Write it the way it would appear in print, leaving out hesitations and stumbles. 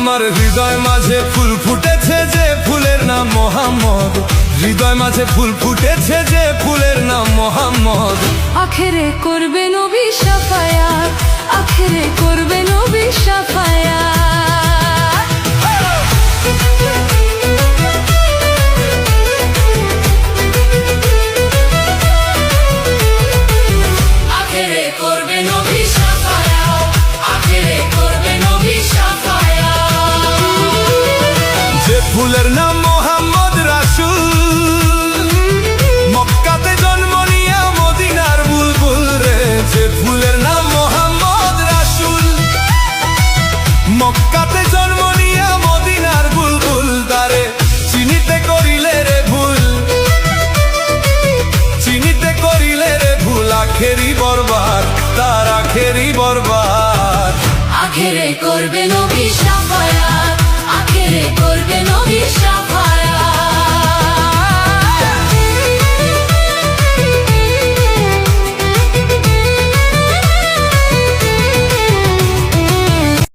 আমার হৃদয় মাঝে ফুল ফুটেছে যে ফুলের নাম মোহাম্মদ, হৃদয় মাঝে ফুল ফুটেছে যে ফুলের নাম মোহাম্মদ। আখেরে করবে নবী শাফায়াত, আখেরে করবে নবী শাফায়াত। আখেরে করবে নবী শাফায়াত, আখেরে করবে নবী শাফায়াত। যে ফুলের নাম মোহাম্মদ রাসূল, মক্কাতে জন্ম নিয়া মদিনার বুলবুল রে। যে ফুলের নাম মোহাম্মদ রাসূল, মক্কাতে জন্ম নিয়া মদিনার বুলবুল। তারে চিনিতে করিলে রে ভুল, চিনিতে করিলে রে ভুল, আখেরি বরবাদ, তার আখেরি বরবাদ। আখেরে করবে নবী শাফায়াত, আখেরে করবে